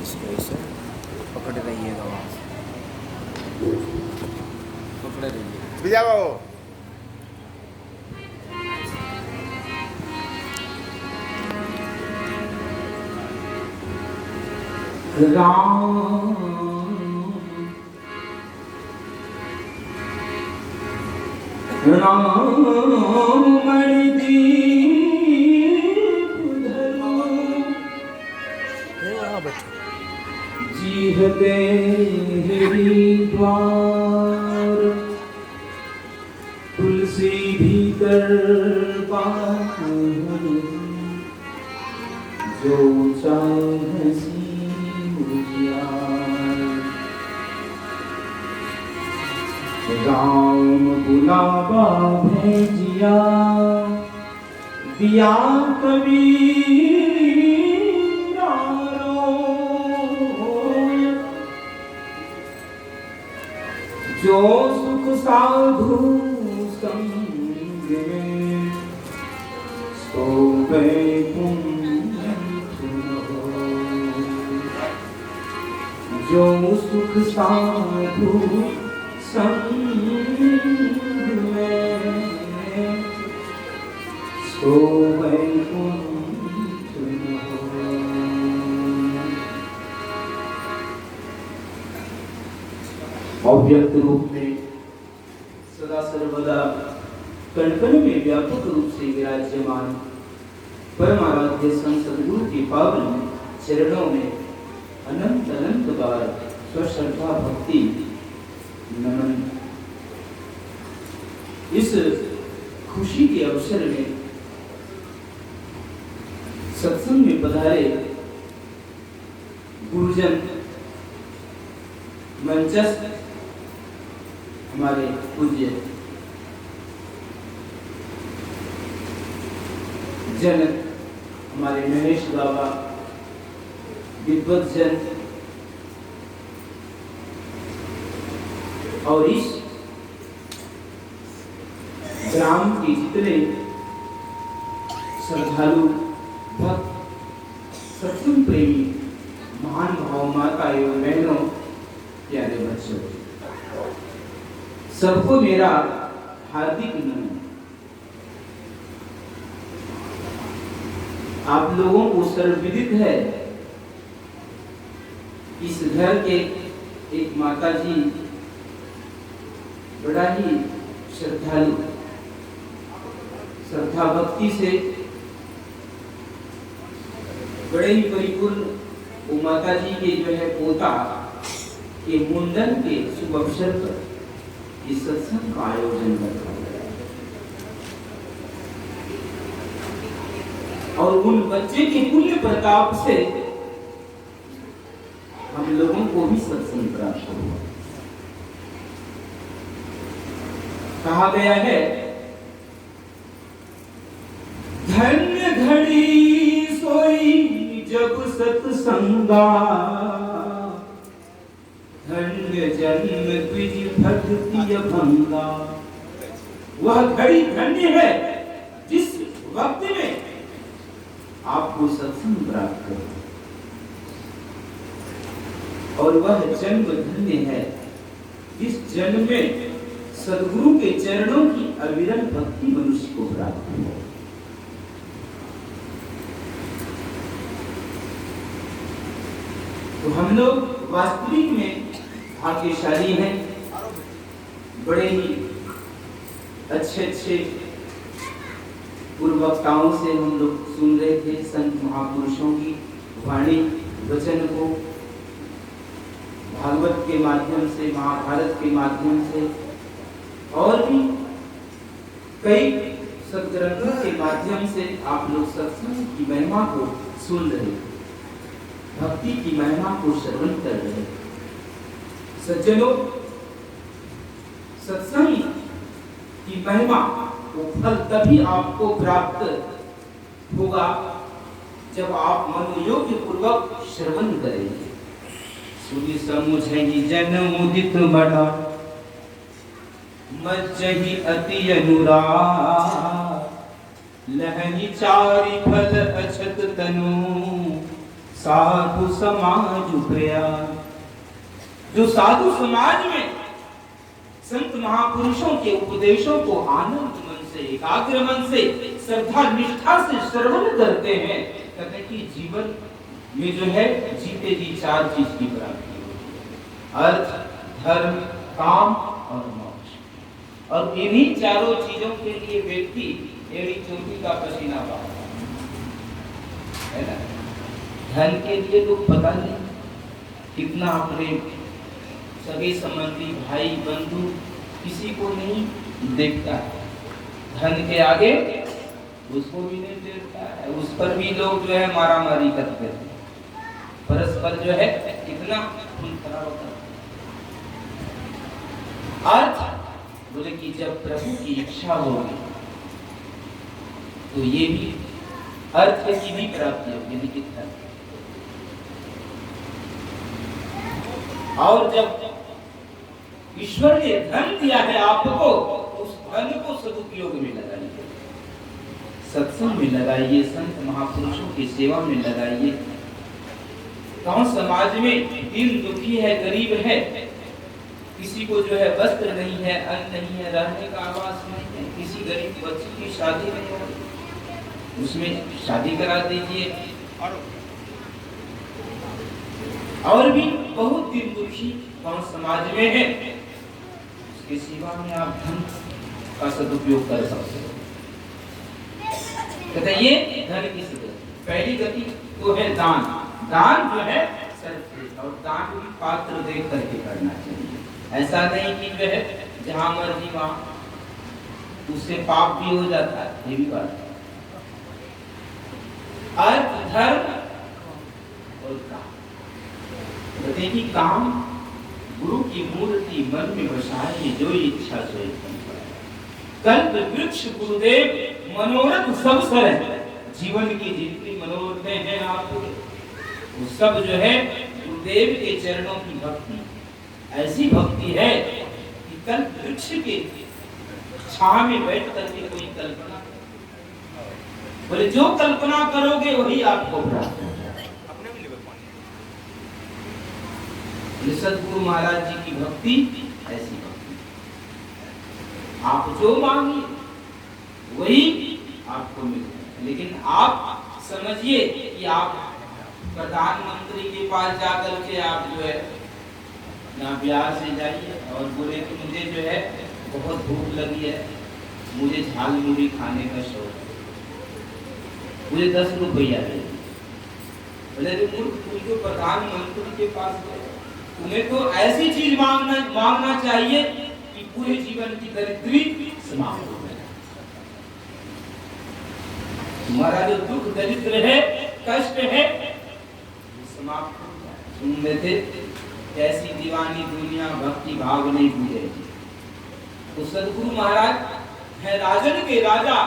इसको ऐसे पकड़ रहिएगा, वहाँ से पकड़े रहिए। जाओ राम मणि दीप धरो जीहते हरिद्वार तुलसी भीतर पार जो चाहे राम बुलावा भेजिया दिया कबीरा जो सुख साधु संग में सो जो सुख साधु संग में सो अव्यक्त रूप में सदा सर्वदा कण-कण में व्यापक रूप से विराजमान परमाराध्य संत सद्गुरु की पावन चरणों में अनंत अनंत बार स्वश्रद्धा भक्ति नमन। इस खुशी के अवसर में सत्संग में पधारे गुरुजन मंचस्थ हमारे पूज्य जन हमारे महेश बाबा विद्वत जन और इस ग्राम के जितने श्रद्धालु भक्त सत्संग प्रेमी महान भाव माता एवं बहनों प्यारे बच्चों सबको मेरा हार्दिक नमन। आप लोगों को सर्वविदित है इस घर के एक माता जी बड़ा ही श्रद्धालु श्रद्धा भक्ति से बड़े ही परिपूर्ण वो माता जी के जो है पोता के मुंडन के शुभ अवसर पर इस सत्संग का आयोजन रखा गया और उन बच्चे के पुण्य प्रताप से हम लोगों को भी सत्संग प्राप्त हुआ। कहा गया है धन्य घड़ी सोई जब सत्संगा धन्य जन्म द्विज भक्ति भंगा। वह घड़ी धन्य है जिस वक्त में आपको सत्संग प्राप्त हो और वह जन्म धन्य है जिस जन्म में सद्गुरु के चरणों की अविरल भक्ति मनुष्य को प्राप्त हो। तो हम लोग वास्तविक में भाग्यशाली हैं। बड़े ही अच्छे पूर्व वक्ताओं से हम लोग सुन रहे थे संत महापुरुषों की वाणी वचन को भागवत के माध्यम से महाभारत के माध्यम से और भी कई सत्ग्रंथों के माध्यम से आप लोग सत्संग की महिमा को सुन रहे, भक्ति की महिमा को श्रवण कर रहे। सज्जनों, सत्संग की महिमा वो फल तभी आपको प्राप्त होगा जब आप मनोयोग्य पूर्वक श्रवण करेंगे। सुनि समुझहि जन मुदित बड़ा मज्जहि अति अनुराग लहनि चारि फल अछत तनु साधु समाज प्रयास। जो साधु समाज में संत महापुरुषों के उपदेशों को आनंद मन से, एकाग्र मन से, श्रद्धा निष्ठा से श्रवण करते हैं, कहते हैं कि जीवन में जो है जीते जी 4 चीज की प्राप्ति होती है: अर्थ, धर्म, काम और मोक्ष। और इन्हीं चारों चीजों के लिए व्यक्ति एड़ी चोटी का पसीना बहाता है ना। धन के लिए लोग पता नहीं कितना अपने सगे संबंधी, भाई, बंधु, किसी को नहीं देखता है। धन के आगे उसको भी नहीं देखता है, उस पर भी लोग जो है मारामारी करते हैं, परस्पर जो है कितना खून खराब होता है। अर्थ बोले कि जब प्रभु की इच्छा होगी तो ये भी अर्थ की भी प्राप्ति होगी, लेकिन और जब ईश्वर ने धन दिया है आपको, उस धन को सदुपयोग में लगाइए, सत्संग में लगाइए, संत महापुरुषों की सेवा में लगाइए। गांव समाज में दिन दुखी है, गरीब है, किसी को जो है वस्त्र नहीं है, अन्न नहीं है, रहने का आवास नहीं है, किसी गरीब बच्चे की शादी नहीं हो रही, उसमें शादी करा दीजिए। और भी बहुत दिन दुखी गांव समाज में है, उसकी सेवा में आप धन का सदुपयोग कर सकते हो। कहते ये धन की सदुपयोग। पहली गति तो है दान। दान जो है सर्वश्रेष्ठ, और दान भी पात्र देख करके करना चाहिए। ऐसा नहीं कि जो है जहां मर्जी वहां, उससे पाप भी हो जाता है, ये भी बात है। अर्थ, धर्म और काम। देखिए काम गुरु की मूर्ति मन में बसाए, जो इच्छा सोए कल्प वृक्ष गुरुदेव मनोरथ सब सर। जीवन की जितनी मनोरथें हैं आपको, वो सब जो है गुरुदेव के चरणों की भक्ति। ऐसी भक्ति है कि कल्प वृक्ष के छांव में बैठ करके कोई कल्पना, बोले जो कल्पना करोगे वही आपको प्राप्त होगा। सदगुरु महाराज जी की भक्ति ऐसी भक्ति, आप जो मांगिए वही आपको मिलेगा। लेकिन आप समझिए कि आप प्रधानमंत्री के पास जाकर के आप जो है ना बिहार से जाइए और बोले कि मुझे जो है बहुत भूख लगी है, मुझे झाल मुड़ी खाने का शौक है, मुझे 10 रुपया दे। बोले तुम प्रधानमंत्री के पास गए, तुम्हें तो ऐसी चीज मांगना चाहिए कि पूरे जीवन की दरिद्री समाप्त हो जाए। तुम्हारा जो दुख दरिद्र है, कष्ट है, समाप्त हो जाए। सुन लेते ऐसी दीवानी दुनिया भक्ति भाव नहीं भूलेगी। तो सदगुरु महाराज है राजन के राजा,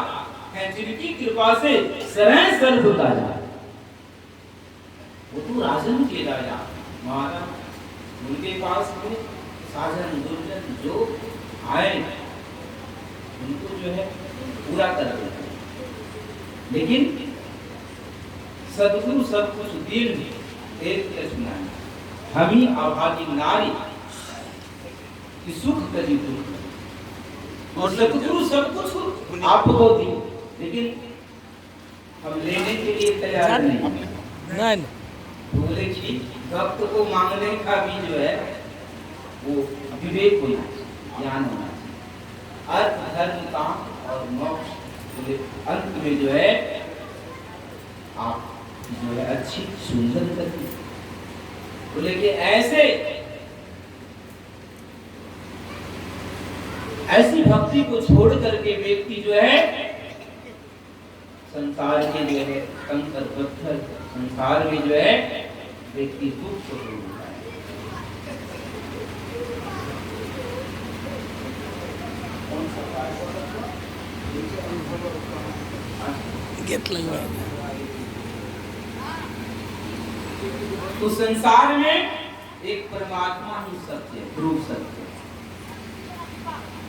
है जिनकी कृपा से सरह सर्व ताजा। वो तो राजन के राजा महाराज, उनके पास में साधन दुर्जन जो आए उनको जो है पूरा कर देते। लेकिन सदगुरु सब कुछ दीन एक सुनाए, हम ही अभागी नारी कि सुख करी दुख। और सदगुरु सब कुछ आपको दी, लेकिन हम लेने के लिए तैयार नहीं। बोले कि भक्त को मांगने का भी जो है वो विवेक होना चाहिए, ज्ञान होना चाहिए। अर्थ, धर्म, काम और मोक्ष, बोले अंत में जो है आप जो है अच्छी सुंदर करती। बोले कि ऐसी भक्ति को छोड़ करके व्यक्ति जो है संसार के जो है कंकर पत्थर, संसार में जो है व्यक्ति दुख को भोगता है। तो संसार में एक परमात्मा ही सत्य है, ध्रुव सत्य,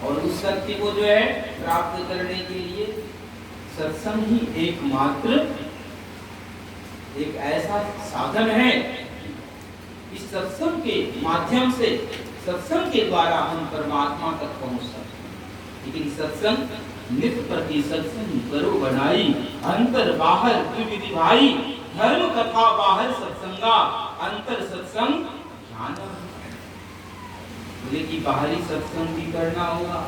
और उस सत्य को जो है प्राप्त करने के लिए सत्संग ही एकमात्र एक ऐसा साधन है, इस सत्संग के माध्यम से, सत्संग के द्वारा हम परमात्मा तक पहुंच सकते हैं। लेकिन सत्संग नित्य प्रति सत्संग करो बनाई, अंतर बाहर विविधि भाई, धर्म कथा बाहर सत्संगा, अंतर सत्संग ध्यान। बोले कि बाहरी सत्संग भी करना होगा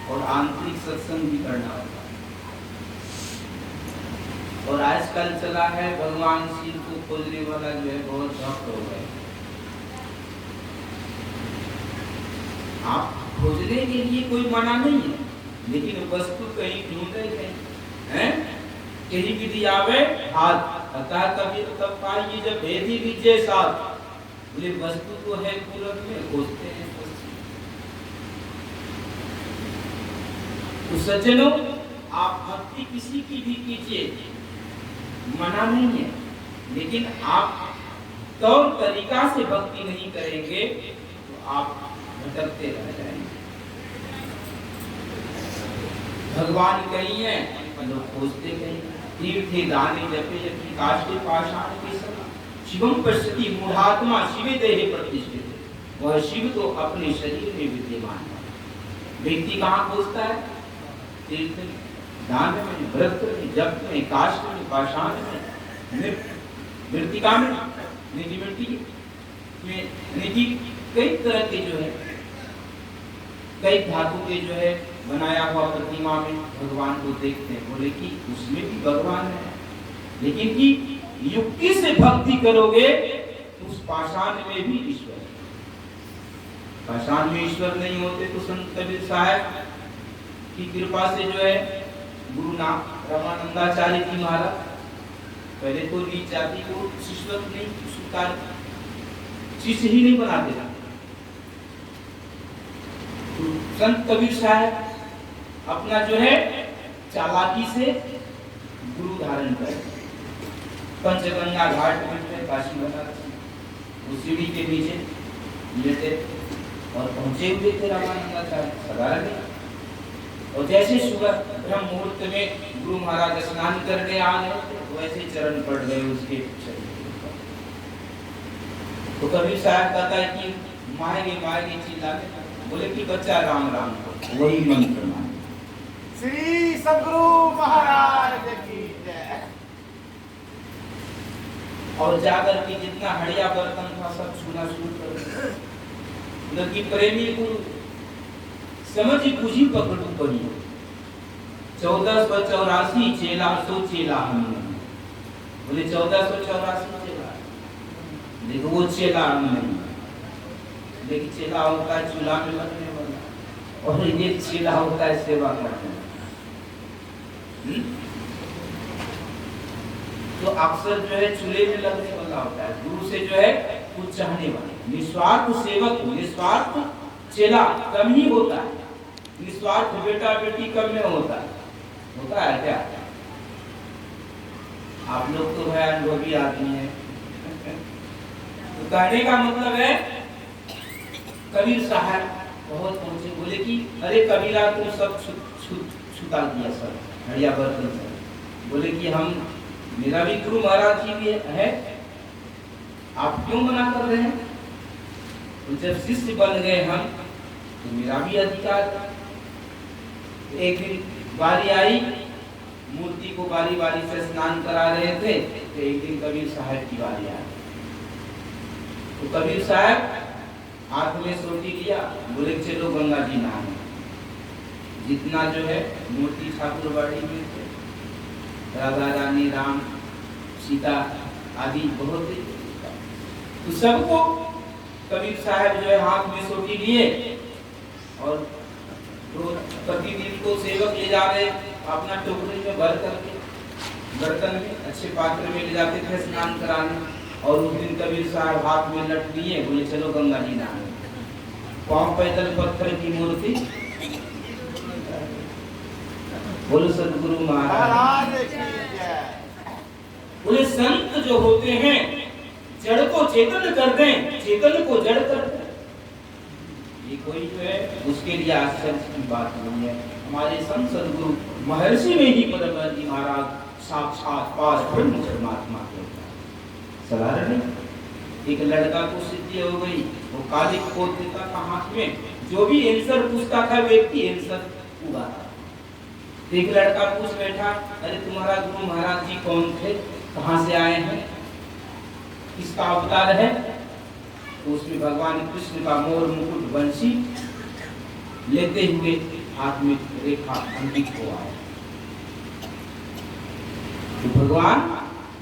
और आंतरिक सत्संग भी करना होगा। और आजकल चला है भगवान शिव को खोजने वाला जो है बहुत भक्त हो गए। आप खोजने के लिए कोई मना नहीं है, लेकिन वस्तु कहीं ढूंढे हैं, कहीं भी दियावे हाथ, अतः कभी तब पाइए जब भेदी विजय साथ। बोले वस्तु तो है पूरब में, खोजते हैं। तो सज्जनों, आप भक्ति किसी की भी कीजिए, मना नहीं है, लेकिन आप तौर तरीका से भक्ति नहीं करेंगे तो आप भटकते रह जाएंगे। भगवान कहीं है, लोग खोजते कहीं। तीर्थे दाने जपे जपि काष्ठे पाषाण के सम, शिवम पश्यति मूढ़ात्मा शिवे देहे प्रतिष्ठित। वह शिव तो अपने शरीर में विद्यमान है। व्यक्ति कहाँ खोजता है? तीर्थ में, दान में, व्रत में, जप में, काष्ठ में, पाषाण में, मृतिका में, मिट्टी में, कई तरह के जो है, कई धातु के जो है बनाया हुआ प्रतिमा में भगवान को देखते हैं। बोले कि उसमें भी भगवान है, लेकिन कि युक्ति से भक्ति करोगे तो उस पाषाण में भी ईश्वर है। पाषाण में ईश्वर नहीं होते तो संत कबीर साहब की कृपा से जो है गुरु नाम रामानंदाचार्य जी महाराज पहले तो नीच जाति को शिष्यत्व नहीं स्वीकार, शिष्य ही नहीं बनाते थे। तो संत कबीर साहब अपना जो है चालाकी से गुरु धारण कर पंचगंगा घाट में काशी बनारस उस सीढ़ी के नीचे लेटे और पहुंचे हुए थे रामानंदाचार्य साधारण। और जैसे सुबह ब्रह्म मुहूर्त में गुरु महाराज स्नान करने आ गए वैसे चरण पड़ गए उसके शरीर पर। तो कबीर साहब कहता है कि माएंगे चिल्लाने, बोले कि बच्चा राम राम को वही मंत्र माने। श्री सद्गुरु महाराज की जय। और जाकर के जितना हड़िया बर्तन था सब छूना शुरू कर दिया। लड़की प्रेमी को समझी पूछी पकड़ू पड़ी 1484 चेला सो चेला हमने। बोले 1484 चेला, देखो वो चेला हम नहीं, लेकिन चेला होता है चूल्हा में लगने वाला और ये चेला होता है सेवा करने वाला। तो अक्सर जो है चूल्हे में लगने वाला होता है, गुरु से जो है कुछ चाहने वाला। निस्वार्थ सेवक, निस्वार्थ चेला कम ही होता है, निस्वार्थ बेटा बेटी कम में होता है क्या? आप लोग तो है अनुभवी आदमी है। तो कहने का मतलब है कबीर साहब बहुत पहुंचे, बोले कि अरे कबीरा तुम सब छुटा दिया सब हड़िया बर्तन सब। बोले कि हम, मेरा भी गुरु महाराज जी भी है, आप क्यों मना कर रहे हैं? तो जब शिष्य बन गए हम तो मेरा भी अधिकार। एक दिन बारी आई, मूर्ति को बारी बारी से स्नान करा रहे थे, तो एक दिन कबीर साहब की बारी आई। तो कबीर साहब हाथ में सोटी लिया, बोले चलो गंगा जी नहाने। जितना जो है मूर्ति ठाकुरबाड़ी में थे, राधा रानी, राम, सीता आदि बहुत, तो सबको कबीर साहब जो है हाथ में सोटी लिए और प्रतिदिन को सेवक ले जा रहे अपना टोकरी में भर करके बर्तन में अच्छे पात्र में ले जाते थे स्नान कराने। और उस दिन कबीर साहब हाथ में लट लिए, बोले चलो गंगा जी नहाने। पांव पैदल पत्थर की मूर्ति, बोलो सद्गुरु महाराज। बोले संत जो होते हैं जड़ को चेतन कर दें, चेतन को जड़ कर दें। ये कोई जो है उसके लिए आश्चर्य की बात नहीं है। हमारे संत सद्गुरु महर्षि में ही परम महाराज साक्षात पास ब्रह्म परमात्मा के होता है। चला रहे। एक लड़का को सिद्धि हो गई, वो काली खोल देता था हाथ में, जो भी आंसर पूछता था व्यक्ति आंसर पूरा था। एक लड़का पूछ बैठा, अरे तुम्हारा गुरु महाराज जी कौन थे, कहाँ से आए हैं, किसका अवतार है? तो उसमें भगवान कृष्ण का मोर मुकुट बंशी लेते हुए हाथ में रेखा अंकित हुआ है। तो भगवान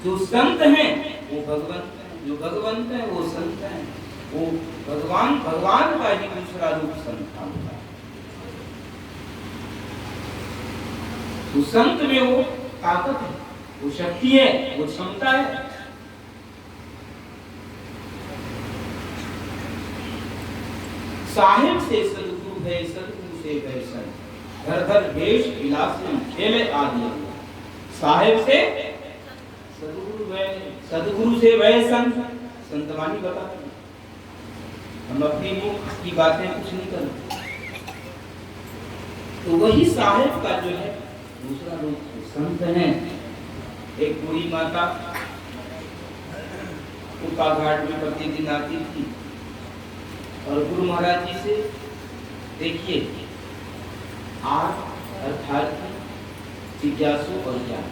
जो संत हैं वो भगवंत हैं, जो भगवंत हैं वो संत हैं। वो भगवान का ही दूसरा रूप संत होता है। तो संत में वो ताकत है, वो शक्ति है, वो क्षमता है। साहिब से सदगुरु है, सदगुरु से वैसन, घर घर भेष विलासी खेले आदि। साहिब से सदगुरु है, सदगुरु से वैसन, संतवानी बताते हैं। हम अपनी मुख की बातें कुछ नहीं करते। तो वही साहिब का जो है दूसरा रूप संत है। एक बूढ़ी माता कुप्पा घाट में प्रतिदिन आती थी और गुरु महाराज जी से देखिए आर अर्थात जिज्ञासु और ज्ञान,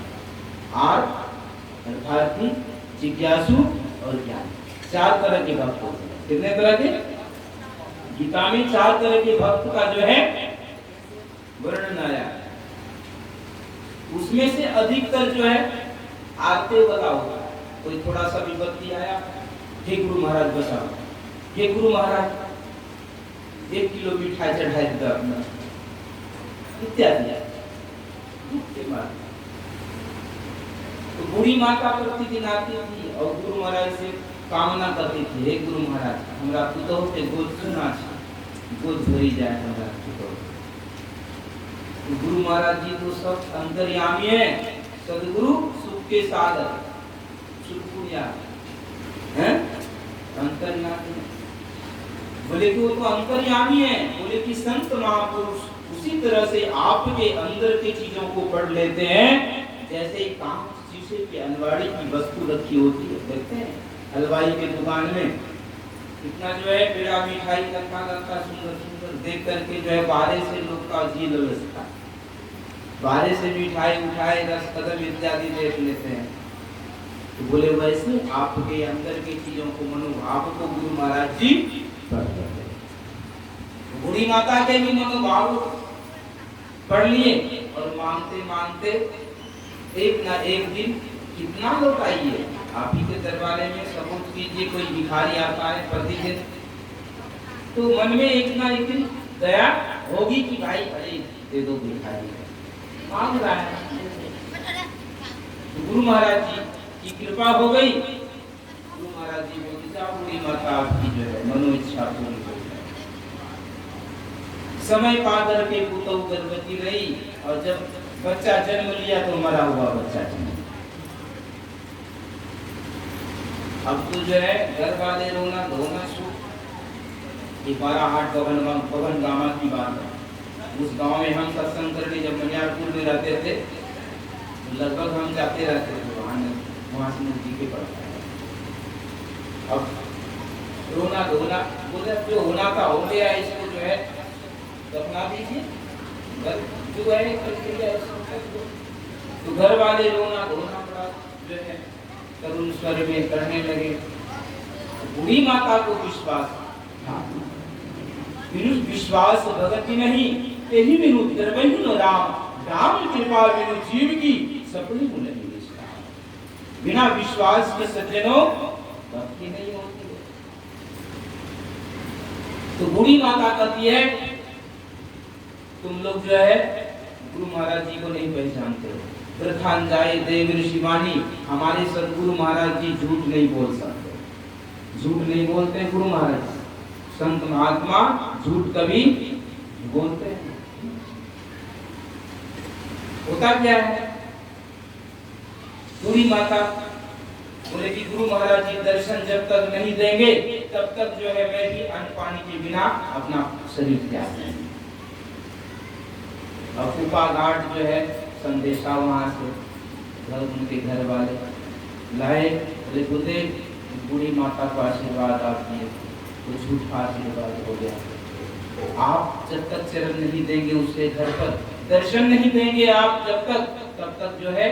आर अर्थात जिज्ञासु और ज्ञान, 4 तरह के भक्त होते हैं। कितने तरह के? गीता में 4 तरह के भक्त का जो है वर्णन आया। उसमें से अधिकतर जो है आते वाला होगा। कोई थोड़ा सा विपत्ति आया, हे गुरु महाराज बचाओ, हे गुरु महाराज 1 किलो मिठाई चढ़ाई दो अपना, इत्यादि। तो बूढ़ी माता प्रतिदिन आती थी और गुरु महाराज से कामना करती थी, हे गुरु महाराज हमरा पुतोह के गोद सुना छै, गोद भरी जाए हमरा पुतोह। तो गुरु महाराज जी तो सब अंतर्यामी है, सदगुरु सुख के सागर, सुखपुरिया हैं, अंतर्यामी। बोले कि वो तो अंतर्यामी है, बोले कि संत महापुरुष उसी तरह से आपके अंदर की चीजों को पढ़ लेते हैं जैसे कांच शीशे के अलमारी की वस्तु रखी होती है। देखते हैं हलवाई के दुकान में कितना जो है पेड़ा मिठाई रखा रखा सुंदर सुंदर, देख करके जो है बाहर से लोग का जी ललचता, बाहर से मिठाई उठाए रस कदम इत्यादि देख लेते हैं। तो बोले वैसे आपके अंदर की चीजों को मनोभाव को गुरु महाराज जी पढ़ लेते। बूढ़ी माता के भी मनोभाव पढ़ लिए और मांगते मांगते एक ना एक दिन कितना लोग आइए आप ही के दरबारे में, सपोज कीजिए कोई भिखारी आता है प्रतिदिन, तो मन में एक ना एक दिन दया होगी कि भाई अरे दे दो, भिखारी मांग रहा है। तो गुरु महाराज जी की कृपा हो गई, गुरु महाराज जी बोले बूढ़ी माता आपकी जो है मनो इच्छा पूरी हो गई। समय पाकर के पुतौ गर्भवती रही और जब बच्चा जन्म लिया तो मरा हुआ बच्चा जन्म। अब तो जो है घर वाले रोना धोना शुरू। ये 12 हाट पवन गामा की बात है। उस गांव में हम सत्संग करके जब मनियारपुर में रहते थे तो लगभग हम जाते रहते थे वहाँ से नजदीक पड़ता है। अब रोना धोना बोले जो होना था हो गया, इसको जो है दफना दीजिए, जो है प्रक्रिया। तो घर वाले रोना धोना पड़ा जो है करुण स्वर में करने लगे। बूढ़ी माता को विश्वास विश्वास भगति नहीं, यही बिनु दरबहिन राम, राम कृपा बिनु जीव की सपनी नहीं। बिना विश्वास के सज्जनों भक्ति नहीं होती है। तो बूढ़ी माता कहती है तुम लोग जो है गुरु महाराज जी को नहीं पहचानते हो। प्रधान जाए देव ऋषिवाणी, हमारे सदगुरु महाराज जी झूठ नहीं बोल सकते, झूठ नहीं बोलते गुरु महाराज। संत महात्मा झूठ कभी बोलते हैं। होता क्या है, बूढ़ी माता बोले कि गुरु महाराज जी दर्शन जब तक नहीं देंगे तब तक जो है मैं भी अन्न पानी के बिना अपना शरीर त्याग दूंगी। और कुप्पा घाट जो है संदेशा वहां से उनके घर वाले लाए, बोले गुरुदेव बूढ़ी माता को आशीर्वाद आप दिए तो झूठा आशीर्वाद हो गया। आप जब तक चरण नहीं देंगे उसके घर पर, दर्शन नहीं देंगे आप जब तक, तब तक जो है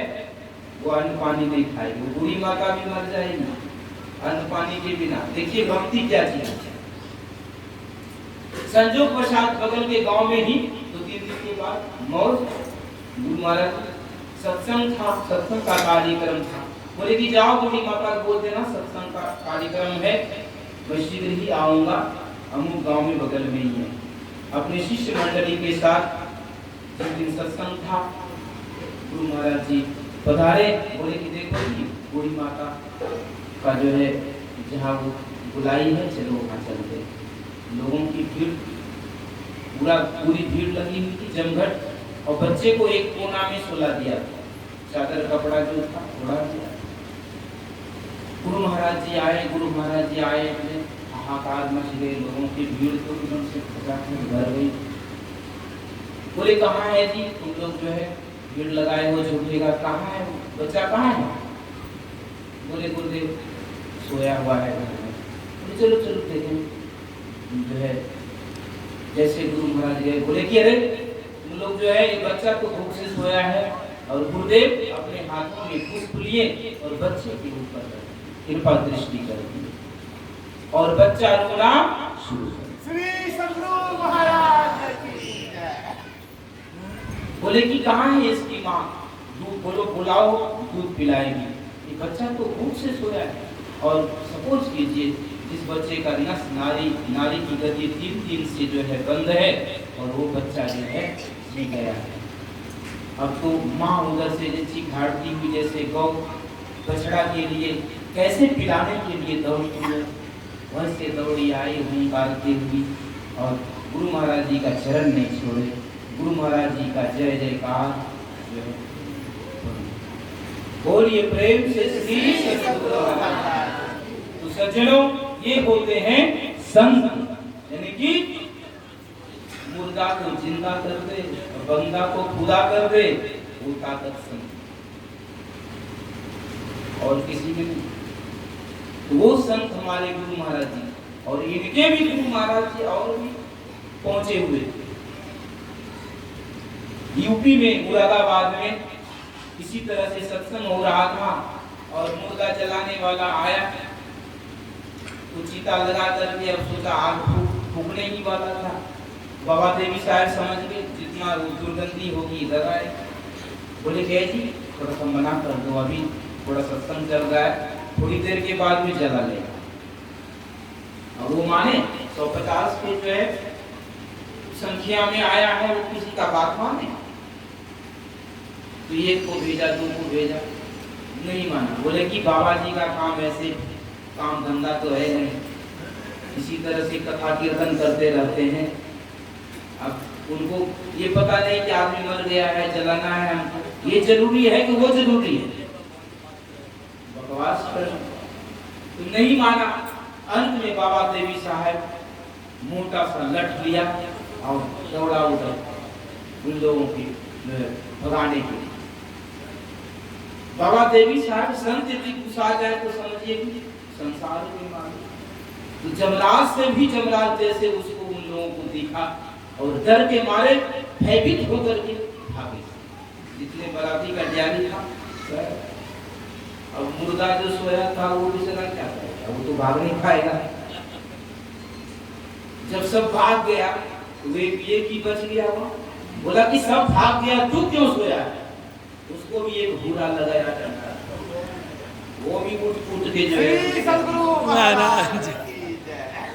वो अन्न पानी नहीं खाएगी, वो बूढ़ी माता भी मर जाएगी अन्न पानी के बिना। देखिए भक्ति क्या चीज है। संजोग प्रसाद बगल के गांव में ही 2-3 दिन के बाद मौत। गुरु महाराज सत्संग था, सत्संग का कार्यक्रम था। बोले कि जाओ बूढ़ी माता को बोल देना सत्संग का कार्यक्रम है, मैं शीघ्र ही आऊंगा, अमुक गांव में बगल में ही है। अपने शिष्य मंडली के साथ जिस दिन सत्संग था गुरु महाराज जी पधारे। बोले कि देखो जी बूढ़ी माता का जो है जहाँ वो बुलाई है, चलो वहाँ चलते। लोगों की भीड़, पूरी भीड़ लगी हुई थी जमघट, और बच्चे को एक कोना में सुला दिया, चादर कपड़ा जो था उड़ा दिया। गुरु महाराज जी आए, गुरु महाराज जी आए, हाहाकार मच गए, लोगों की भीड़ तो एकदम से भर गई। बोले कहाँ है जी तुम लोग जो है भीड़ लगाए हो झूठेगा, कहाँ है बच्चा, कहाँ है? बोले गुरुदेव सोया हुआ है घर में। बोले चलो चलो देखें जो है। जैसे गुरु महाराज गए, बोले कि अरे तुम लोग जो है ये बच्चा तो भूख से सोया है, और गुरुदेव अपने हाथों में पुष्प लिए और बच्चे के ऊपर कृपा दृष्टि कर दी और बच्चा रोना शुरू कर। श्री सद्गुरु महाराज की जय। बोले कि कहाँ है इसकी माँ? दूध बोलो बुलाओ, दूध पिलाएगी। ये बच्चा तो भूख से सोया है। और सपोज कीजिए जिस बच्चे का नस नारी की गति 3 दिन से जो है बंद है, और वो बच्चा जो है जी गया है। अब तो माँ उधर से जैसी घाड़ती हुई जैसे गौ बछड़ा के लिए कैसे पिलाने के लिए दौड़ती है, वैसे दौड़ी आई वहीं बारती हुई, और गुरु महाराज जी का चरण नहीं छोड़े। गुरु महाराज जी का जय जयकार जो है बोलिए प्रेम से श्री सद्गुरु महाराज। तो सज्जनों ये होते हैं संत, यानी कि मुर्दा को जिंदा कर दे, बंदा को खुदा कर दे, वो ताकत संत और किसी में नहीं। तो वो संत हमारे गुरु महाराज जी, और इनके भी गुरु महाराज जी और भी पहुंचे हुए। यूपी में मुरादाबाद में इसी तरह से सत्संग हो रहा था, और मुर्दा जलाने वाला आया तो चीता लगा करके अब सोचा आग फूकने ही वाला था। बाबा देवी साहब समझ गए जितना दुर्गंधी होगी इधर आए। बोले गए जी थोड़ा सा मना कर दो, अभी थोड़ा सत्संग चल रहा है, थोड़ी देर के बाद में जला लेगा। अब वो माने 150 के जो है संख्या में आया है, वो किसी का बात माने? तो एक को भेजा, 2 को भेजा, नहीं माना। बोले कि बाबा जी का काम ऐसे काम धंधा तो है नहीं, इसी तरह से कथा कीर्तन करते रहते हैं। अब उनको ये पता नहीं कि आदमी मर गया है, जलाना है हमको, ये जरूरी है कि वो जरूरी है? बकवास कर तो नहीं माना। अंत में बाबा देवी साहब मोटा सा लठ लिया और दौड़ा उधर उन लोगों की भगाने के लिए। बाबा देवी साहब संत यदि गुस्सा जाए तो समझिए कि संसार में मारे। तो जमराज से भी जमराज जैसे उसको उन लोगों को दिखा, और डर के मारे भयभीत होकर के भागे। जितने बराती का जारी था, अब मुर्दा जो सोया था वो बेचारा क्या करेगा, वो तो भाग नहीं पाएगा। जब सब भाग गया तो वे एक ही बच गया। वहाँ बोला कि सब भाग गया, तू क्यों सोया है? उसको भी एक घूरा लगाया डंडा, वो भी उठ के जो है सद्गुरु महाराज की जय।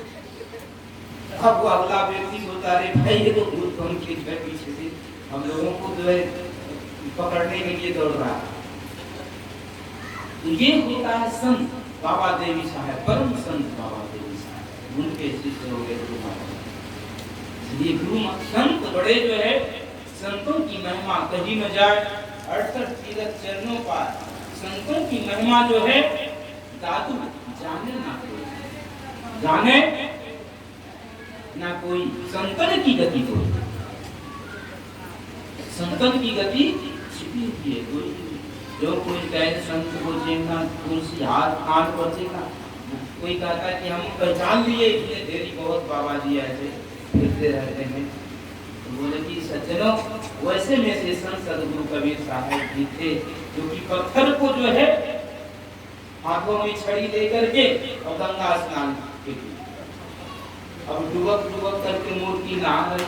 अब वो अगला व्यक्ति होता रे भाई ये तो भूत कौन खींच गए पीछे से, हम लोगों को जो है पकड़ने के लिए दौड़ रहा है। तो ये होता है संत बाबा देवी साहब, परम संत बाबा देवी साहब, उनके शिष्य हो गए गुरु महाराज। ये गुरु संत बड़े जो है, संतों की महिमा कहीं न जाए। 68 तीर्थ चरणों पर संतों की महिमा जो है दादू जाने ना कोई, जाने ना कोई। संतन की गति कोई, संतन की गति छिपी हुई है, कोई जो कोई कहे संत को देखना तुलसी हाथ कान पर देखा, कोई कहता है कि हम पहचान लिए इतने देरी बहुत बाबा जी ऐसे फिरते रहते हैं। तो बोले कि सज्जनों, वैसे में से संत सदगुरु कबीर साहब जी थे जो कि पत्थर को जो है हाथों में छड़ी लेकर के और गंगा स्नान के अब डुबक डुबक करके मूर्ति नहा रही।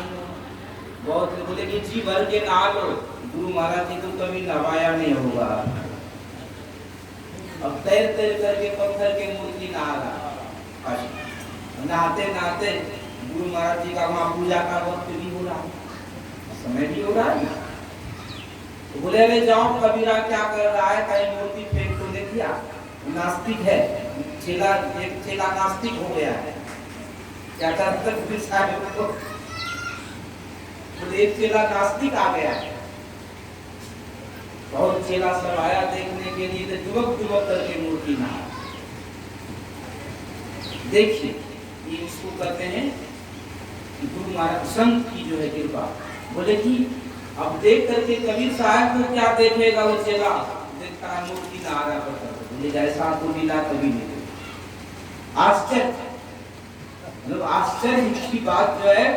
बहुत बोले कि जी भर के नहा लो, गुरु महाराज जी को कभी नवाया नहीं होगा। अब तैर तैर करके पत्थर के मूर्ति नहा रहा, नहाते नहाते गुरु महाराज जी का वहां पूजा का वक्त भी हो रहा, समय भी हो रहा है। तो बोले अरे जाओ, कबीरा क्या कर रहा है, कहीं मूर्ति फेंक तो नहीं किया, नास्तिक है। चेला एक चेला नास्तिक हो गया है, क्या करता कबीर साहब को, तो एक चेला नास्तिक आ गया है। बहुत चेला सब आया देखने के लिए, तो युवक युवक करके मूर्ति नहा। देखिए ये इसको कहते हैं गुरु महाराज संत की जो है कृपा। बोले कि अब देख करके कबीर साहब को क्या देखेगा वो चेला, देखता है मूर्ति नहा रहा पत्थर, बोले जैसा तो मिला कभी नहीं। आश्चर्य, मतलब आश्चर्य की बात जो है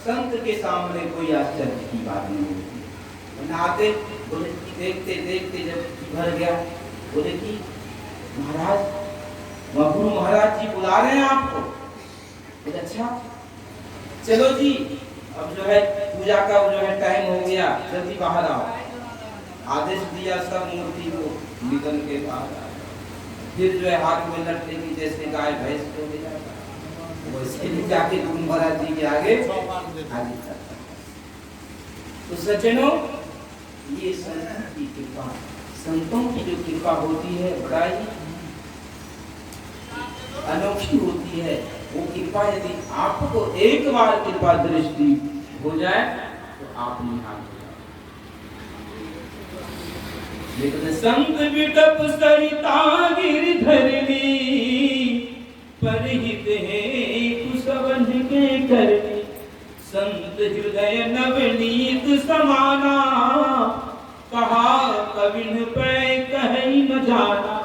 संत के सामने कोई आश्चर्य की बात नहीं होती। नहाते बोले देखते देखते जब भर गया, बोले कि महाराज गुरु महाराज जी बुला रहे हैं आपको। बोले अच्छा चलो जी, अब जो है पूजा का जो है टाइम हो गया, जल्दी बाहर आओ। आदेश दिया, सब मूर्ति को निकल के बाहर आए। फिर जो है हाथ में लटके की जैसे गाय भैंस को ले जाता, वैसे ही जाके गुरु महाराज जी के आगे हाजिर। तो सज्जनों, ये संतों की कृपा, संतों की जो कृपा होती है बड़ा ही अनोखी होती है। वो कृपा यदि आपको एक बार कृपा दृष्टि हो जाए तो आप निहाल हो जाए। लेकिन संत विटप सरिता गिरधरनी, परहित है कुसवन के करनी। संत हृदय नवनीत समाना, कहा कविन पे कहीं न जाना।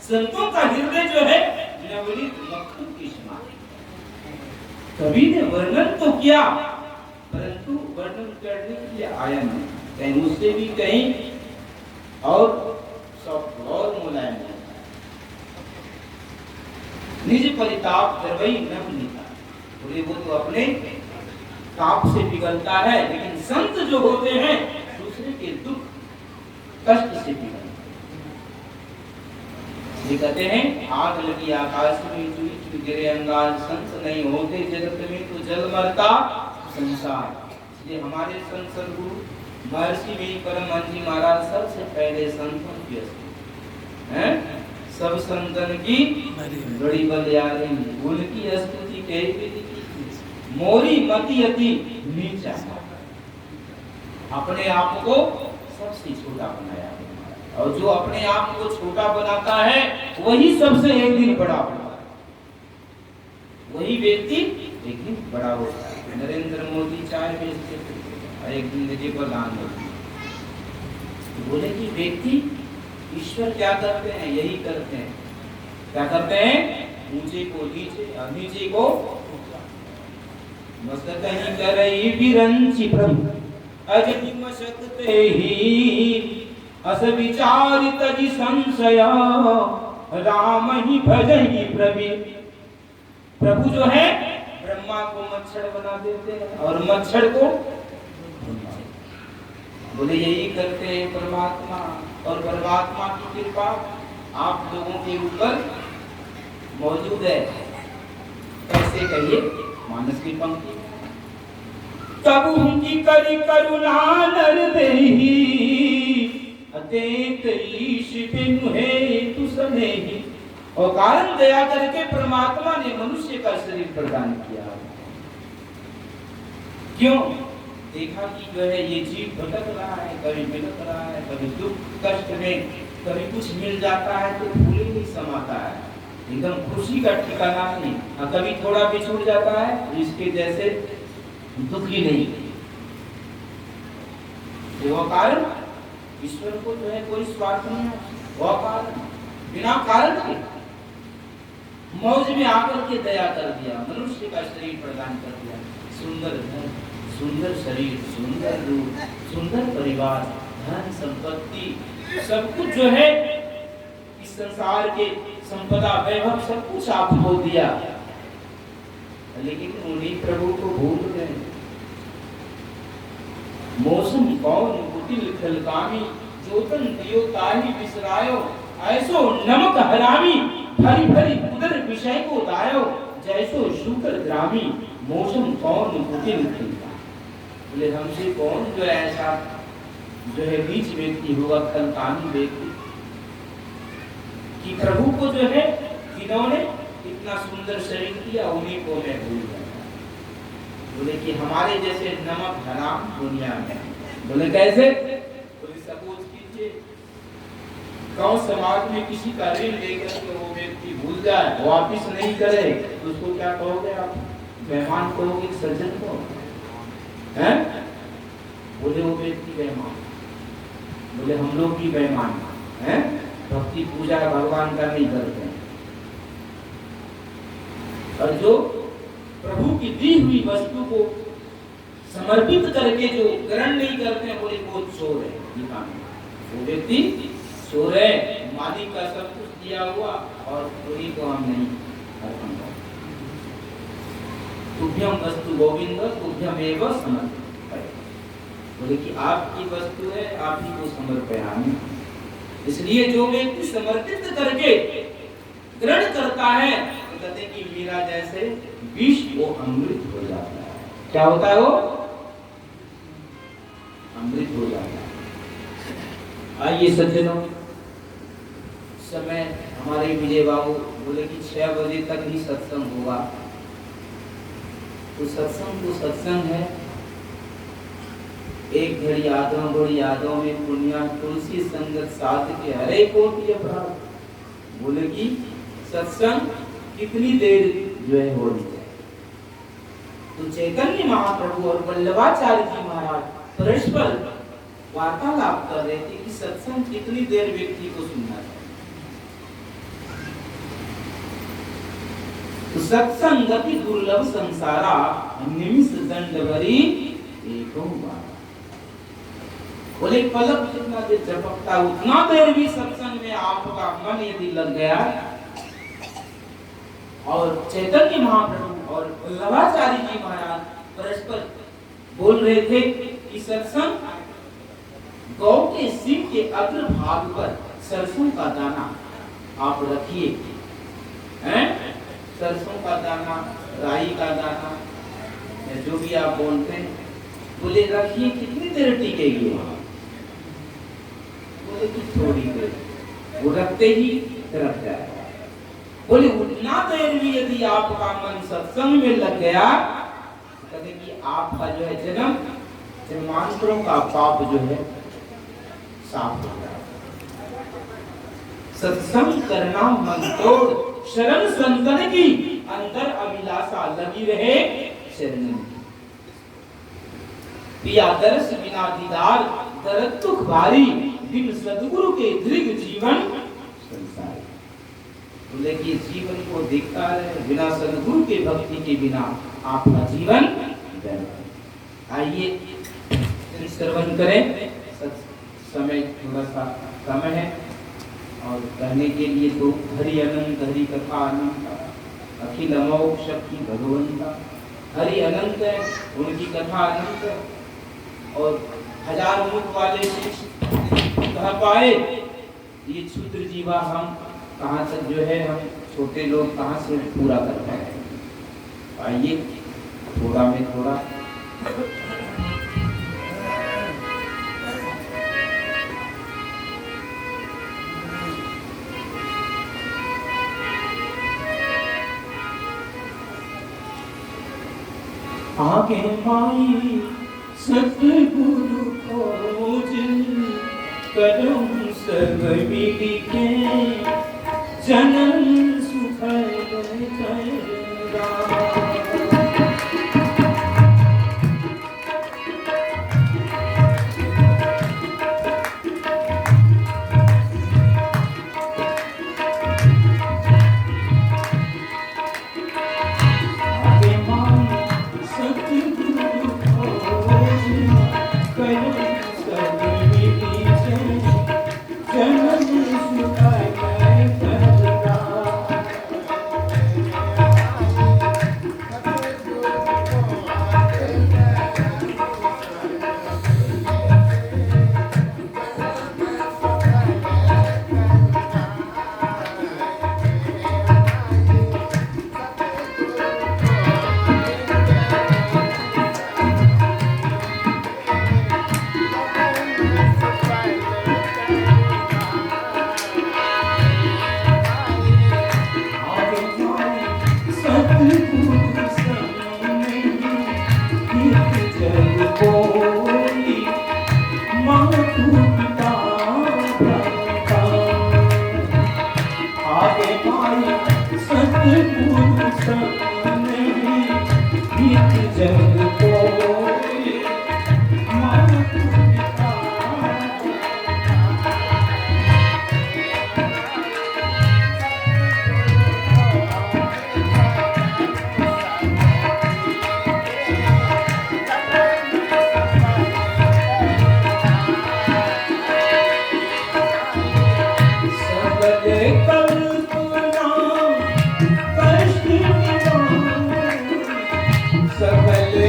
संतों का हृदय जो है नवनीत मक्खन की समान। कवि ने वर्णन तो किया, परंतु वर्णन करने के लिए आया नहीं, कहीं उससे भी कहीं और सब और मुलायम है। निज परिताप करवई नवनीता, बोले वो तो अपने ताप से पिघलता है, लेकिन संत जो होते हैं दूसरे के दुख कष्ट से पिघलते। ये कहते हैं आग लगी आकाश में, चुई चुई गिरे अंगार। संत नहीं होते जगत में तो जल मरता संसार। इसलिए हमारे संत सदगुरु महर्षि में परमहंस जी महाराज सबसे पहले संतों की स्तुति हैं। सब संतन की बड़ी बलियारी, उनकी स्तुति कही मोरी मति अति नीचा, अपने आप को सबसे छोटा बनाया। और जो अपने आप को छोटा बनाता है वही सबसे एक दिन बड़ा होता है, वही व्यक्ति एक दिन बड़ा होता है। नरेंद्र मोदी चाय बेचते थे, एक दिन देखिए प्रधान होती। बोले कि व्यक्ति ईश्वर क्या करते हैं, यही करते हैं। क्या करते हैं, ऊंचे को नीचे और नीचे को मस्त कहीं करई बिरंची प्रभु अजनि मशकते ही। अस विचार तजी संशय राम ही भजहि प्रवीण। प्रभु जो है ब्रह्मा को मच्छर बना देते हैं और मच्छर को बोले यही करते हैं परमात्मा। और परमात्मा की कृपा आप लोगों के ऊपर मौजूद है। कैसे कहिए, मानस की पंक्ति, तब उनकी करी करुणा नर देही, अतेत ईश बिनु है तु सनेही। और कारण दया करके परमात्मा ने मनुष्य का शरीर प्रदान किया। क्यों? देखा कि जो है ये जीव भटक रहा है, कभी बिलक रहा है, कभी दुख कष्ट में, कभी कुछ मिल जाता है तो फूले नहीं समाता है, एकदम खुशी का ठिकाना नहीं, और कभी थोड़ा बिछुड़ जाता है इसके जैसे दुखी नहीं। वो कारण ईश्वर को जो है कोई स्वार्थ नहीं है, वो कारण बिना कारण के मौज में आकर के दया कर दिया, मनुष्य का शरीर प्रदान कर दिया। सुंदर घर, सुंदर शरीर, सुंदर रूप, सुंदर परिवार, धन संपत्ति सब कुछ जो है इस संसार के संपदा वैभव सब कुछ आपको दिया, लेकिन उन्हीं प्रभु को भूल गए। मौसम कौन कुटिल खलकामी, जोतन दियो ताही बिसरायो, ऐसो नमक हरामी, भरी भरी उदर विषय को दायो, जैसो शुकर ग्रामी, मौसम कौन कुटिल खलकामी। बोले हमसे कौन जो ऐसा जो है बीच व्यक्ति होगा, खलकामी व्यक्ति, कि प्रभु को जो है जिन्होंने इतना सुंदर शरीर दिया उन्हीं को मैं भूल गया। बोले कि हमारे जैसे नमक हराम दुनिया में। बोले कैसे? बोले सपोज कीजिए गांव समाज में किसी का ऋण लेकर के वो व्यक्ति भूल जाए, वापिस नहीं करे, तो उसको क्या कहोगे आप? बेईमान कहोगे, सज्जन कहोगे? हैं? बोले वो व्यक्ति बेईमान। बोले हम लोग भी बेईमान हैं, भक्ति पूजा भगवान का नहीं करते हैं। और जो प्रभु की दी हुई वस्तु को समर्पित करके जो ग्रहण नहीं करते हैं, बोले वो चोर है। वो व्यक्ति चोर है, मालिक का सब कुछ दिया हुआ और उन्हीं को हम नहीं अर्पण करते। तुभ्यम वस्तु गोविंद तुभ्यम एव समर्पयामि। बोले कि आपकी वस्तु है, आप ही को समर्पयामि। इसलिए जो व्यक्ति समर्पित करके ग्रहण करता है, तो कहते हैं कि मीरा जैसे विष वो अमृत हो जाता है। क्या होता है? वो अमृत हो जाता है। आइए सज्जनों, समय हमारे विजय बाबू बोले कि 6 बजे तक ही सत्संग होगा, तो सत्संग तो सत्संग है। एक घड़ी यादों बड़ी यादों में पुण्या तुलसी संगत साथ के हरे कोटि अपराध। बोले कि सत्संग कितनी देर जो है होनी चाहिए। तो चैतन्य महाप्रभु और वल्लभाचार्य जी महाराज परस्पर वार्तालाप कर रहे थे कि सत्संग कितनी देर व्यक्ति को सुनना चाहिए। तो सत्संग अति दुर्लभ संसारा, निमिष दंड भरी एको बार। बोले पलक जितना देर झपकता उतना देर भी सत्संग में आपका मन यदि लग गया। और चैतन्य महाप्रभु और वल्लभाचार्य जी महाराज परस्पर बोल रहे थे कि सत्संग गौ के सिंह के अग्र भाग पर सरसों का दाना आप रखिए, हैं? सरसों का दाना, राई का दाना, जो भी आप बोलते हैं, बोले रखिए, कितनी देर टिकेगी? बोले कि थोड़ी देर, वो रखते ही रख जाएगा। बोले उतना देर भी यदि आपका मन सत्संग में लग गया, कहते कि आपका जो है जन्मांतरों का पाप जो है साफ हो जाएगा। सत्संग करना मन तोड़, शरण संतन की, अंदर अभिलाषा लगी रहे शरण की। पिया दर्श बिना दीदार, दर्द दुख भारी, बिन सद्गुरु के दीर्घ जीवन संसार। बोले कि जीवन को देखता रहे, बिना सद्गुरु के भक्ति के बिना आपका जीवन व्यर्थ। आइए श्रवण करें। समय थोड़ा सा कम है और कहने के लिए तो हरि अनंत, हरि कथा अनंत, अखिल अमोघ शक्ति भगवंता। हरि अनंत है, उनकी कथा अनंत है, और 1000 मुख वाले कह पाए ये क्षुद्र जीवा हम कहाँ तक जो है, हम छोटे लोग कहाँ से पूरा कर पाए। आइए थोड़ा में थोड़ा आगे माई सतगुरु खोज, करम सब मिली के जन्म सुखल कररा। सतगुरु सपने बीत जग कोई मात पिता सकल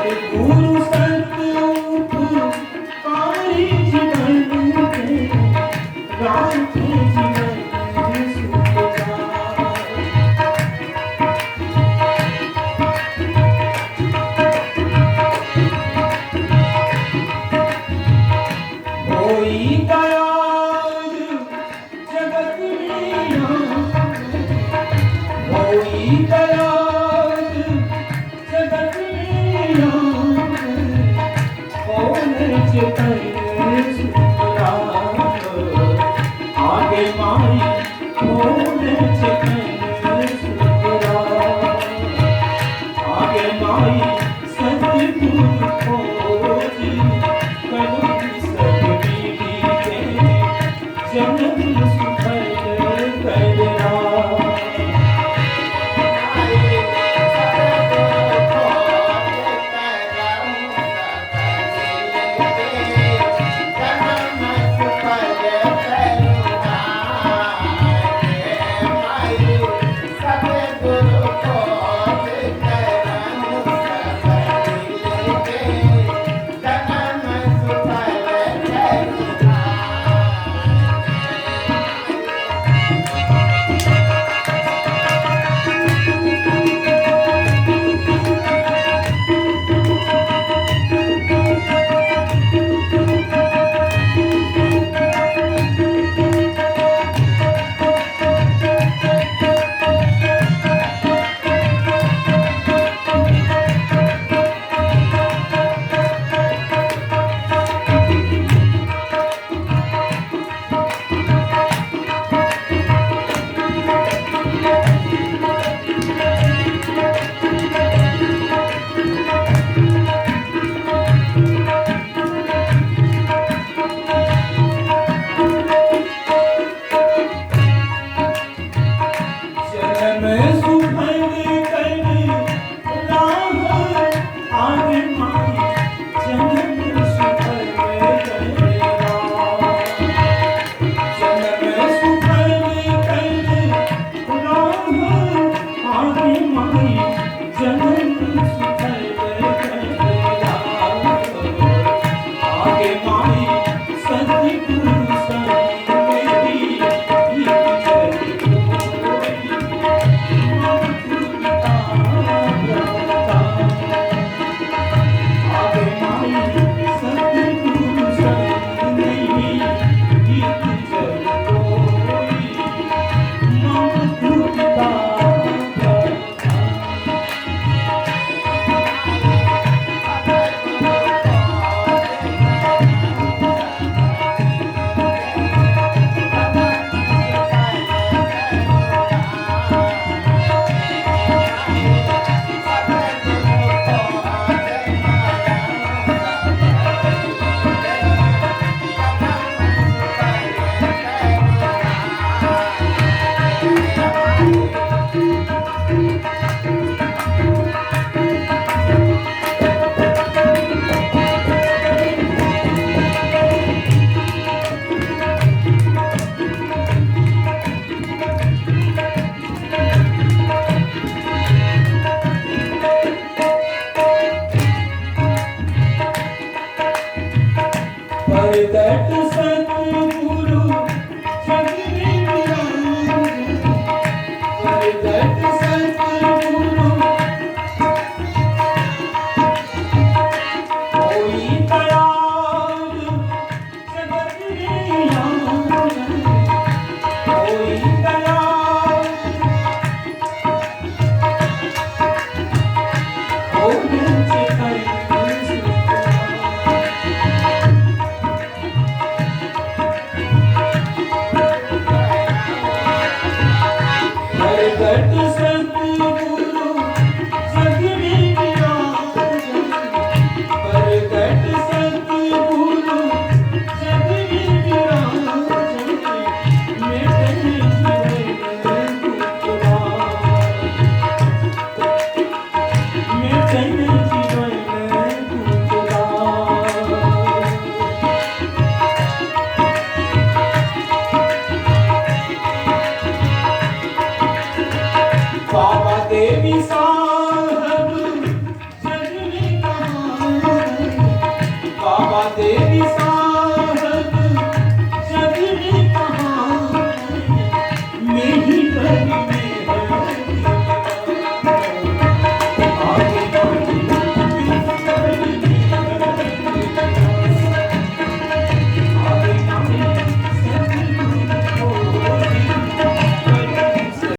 सतगुरु सतरूप कारी जीवन के राखे जीवन सुख जाए। होई दयाल जगत में होई दयाल जगत में कौन चितन सुतरा आगे माई कौन चितन सुतरा आगे माई सतगुरु खोजी करुण सतबीरी के जन्म सुखद करना। प्रगट सतगुरु जगने प्रगट सतगुरु कोई दयाल जगत में कोई दयाल प्रगट सतगुरु जगने प्रगट सतगुरु जगने बाबा देवी सा